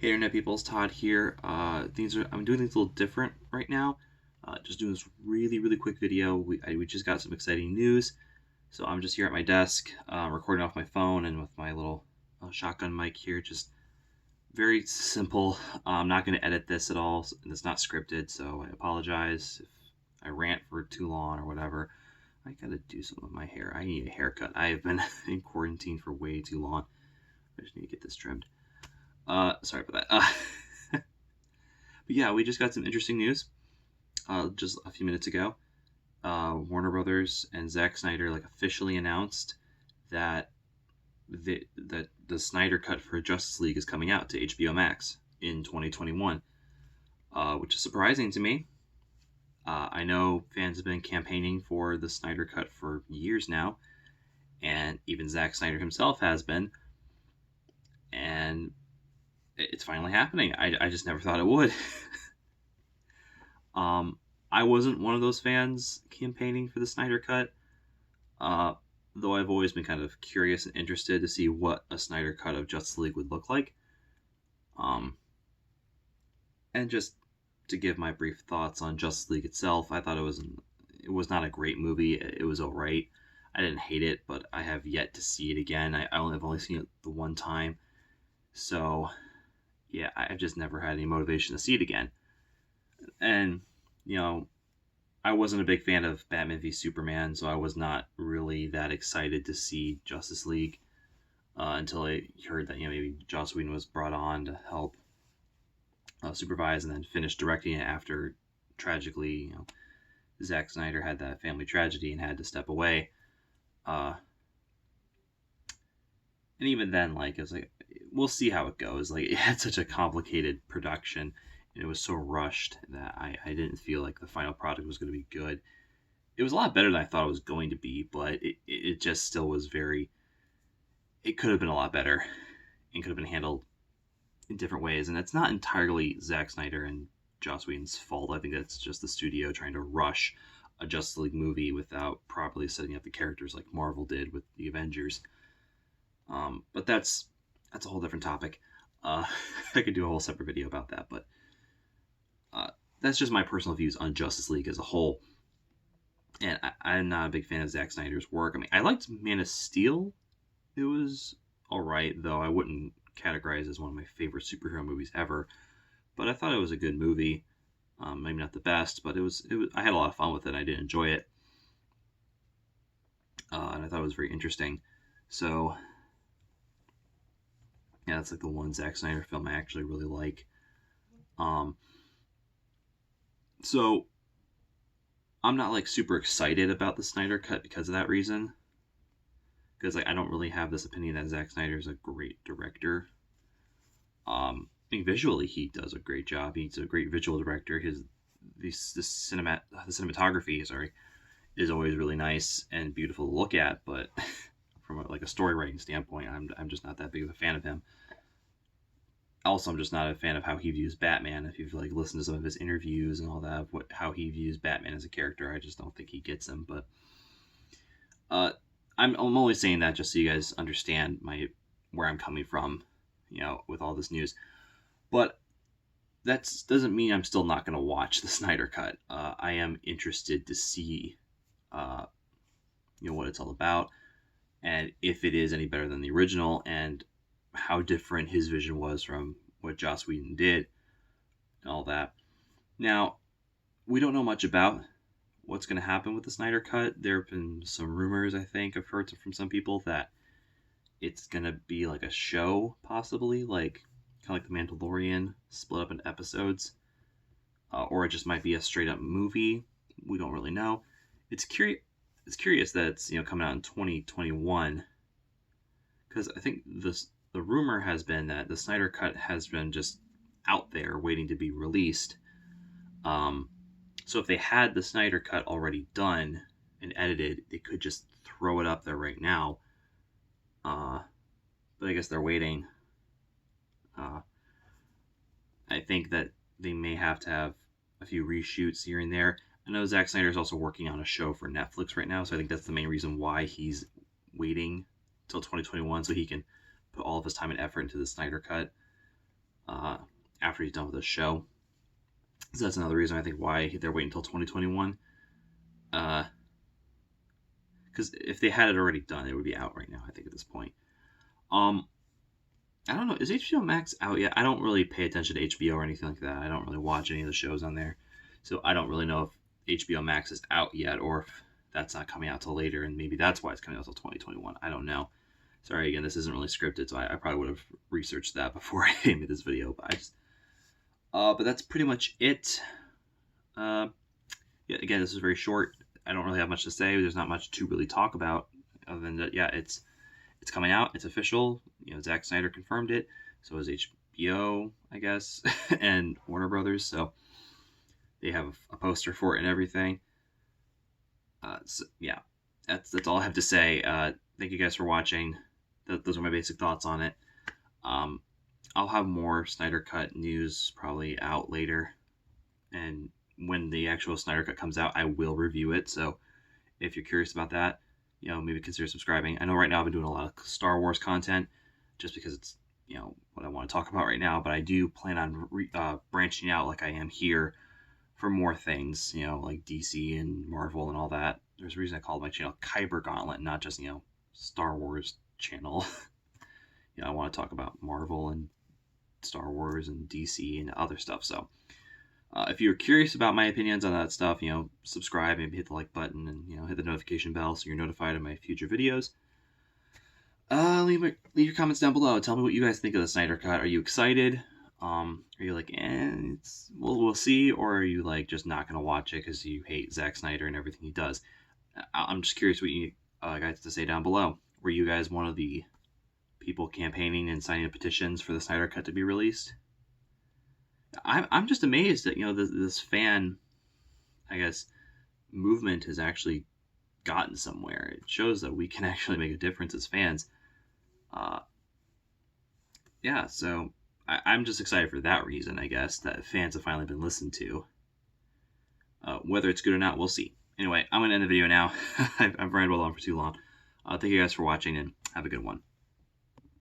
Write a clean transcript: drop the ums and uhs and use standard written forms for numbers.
Hey Internet people, it's Todd here. I'm doing things a little different right now. Just doing this really quick video. We just got some exciting news, so I'm just here at my desk, recording off my phone and with my little shotgun mic here. Just very simple. I'm not going to edit this at all, and it's not scripted, so I apologize if I rant for too long or whatever. I gotta do something with my hair. I need a haircut. I have been in quarantine for way too long. I just need to get this trimmed. Sorry about that. But yeah, we just got some interesting news just a few minutes ago. Warner Brothers and Zack Snyder officially announced that the Snyder Cut for Justice League is coming out to HBO Max in 2021, which is surprising to me. I know fans have been campaigning for the Snyder Cut for years now, and even Zack Snyder himself has been, and it's finally happening. I just never thought it would. um, I wasn't one of those fans campaigning for the Snyder Cut, uh, though I've always been kind of curious and interested to see what a Snyder Cut of Justice League would look like. Um, and just to give my brief thoughts on Justice League itself, I thought it was not a great movie. It was alright. I didn't hate it, but I have yet to see it again. I've only seen it the one time, so yeah, I've just never had any motivation to see it again. And you know, I wasn't a big fan of Batman v Superman, so I was not really that excited to see Justice League until I heard that maybe Joss Whedon was brought on to help supervise and then finish directing it after tragically, Zack Snyder had that family tragedy and had to step away. Uh, and even then, it was we'll see how it goes. It had such a complicated production and it was so rushed that I didn't feel like the final product was going to be good. It was a lot better than I thought it was going to be, but it just still was very. It could have been a lot better and could have been handled in different ways. And it's not entirely Zack Snyder and Joss Whedon's fault. I think that's just the studio trying to rush a Justice League movie without properly setting up the characters like Marvel did with the Avengers. But that's a whole different topic. Uh, I could do a whole separate video about that, but uh, that's just my personal views on Justice League as a whole. And I'm not a big fan of Zack Snyder's work. I mean, I liked Man of Steel. It was all right, though I wouldn't categorize it as one of my favorite superhero movies ever. But I thought it was a good movie. Maybe not the best, but it was. I had a lot of fun with it. I did enjoy it, and I thought it was very interesting. So yeah, that's the one Zack Snyder film I actually really like. Um, so I'm not super excited about the Snyder Cut because of that reason. Because I don't really have this opinion that Zack Snyder is a great director. I think visually he does a great job. He's a great visual director. The cinematography, sorry, is always really nice and beautiful to look at. But from a story writing standpoint, I'm just not that big of a fan of him. Also, I'm just not a fan of how he views Batman. If you've listened to some of his interviews and all that, how he views Batman as a character, I just don't think he gets him. But I'm only saying that just so you guys understand where I'm coming from, with all this news. But that doesn't mean I'm still not going to watch the Snyder Cut. I am interested to see, what it's all about, and if it is any better than the original, and how different his vision was from what Joss Whedon did, and all that. Now, we don't know much about what's going to happen with the Snyder Cut. There have been some rumors, I think, I've heard from some people that it's going to be like a show, possibly, kind of like The Mandalorian, split up into episodes. Or it just might be a straight up movie. We don't really know. It's curious that it's coming out in 2021, because I think the rumor has been that the Snyder Cut has been just out there waiting to be released. So if they had the Snyder Cut already done and edited, they could just throw it up there right now. But I guess they're waiting. I think that they may have to have a few reshoots here and there. I know Zack Snyder is also working on a show for Netflix right now, so I think that's the main reason why he's waiting till 2021 so he can put all of his time and effort into the Snyder Cut. after he's done with the show. So that's another reason I think why they're waiting until 2021. Because if they had it already done, it would be out right now, I think, at this point. I don't know. Is HBO Max out yet? I don't really pay attention to HBO or anything like that. I don't really watch any of the shows on there. So I don't really know if HBO Max is out yet or if that's not coming out till later, and maybe that's why it's coming out till 2021. I don't know. Sorry, again, this isn't really scripted, so I probably would have researched that before I made this video. But that's pretty much it. Yeah, again, this is very short. I don't really have much to say. There's not much to really talk about other than that. Yeah, it's coming out. It's official. Zack Snyder confirmed it. So is HBO, I guess, and Warner Brothers. So they have a poster for it and everything. So yeah, that's all I have to say. Thank you guys for watching. Those are my basic thoughts on it. I'll have more Snyder Cut news probably out later, and when the actual Snyder Cut comes out, I will review it. So if you're curious about that, maybe consider subscribing. I know right now I've been doing a lot of Star Wars content just because it's what I want to talk about right now, but I do plan on branching out like I am here for more things, like DC and Marvel and all that. There's a reason I called my channel Kyber Gauntlet, not just Star Wars channel. I want to talk about Marvel and Star Wars and DC and other stuff. So if you're curious about my opinions on that stuff, subscribe, maybe hit the like button, and hit the notification bell so you're notified of my future videos. Leave your comments down below. Tell me what you guys think of the Snyder Cut. Are you excited? Are you like, we'll see, or are you like just not gonna watch it because you hate Zack Snyder and everything he does? I'm just curious what you guys have to say down below. Were you guys one of the people campaigning and signing petitions for the Snyder Cut to be released? I'm just amazed that this fan, I guess, movement has actually gotten somewhere. It shows that we can actually make a difference as fans. Yeah, so I'm just excited for that reason, I guess, that fans have finally been listened to. Whether it's good or not, we'll see. Anyway, I'm going to end the video now. I've rambled on for too long. Thank you guys for watching, and have a good one.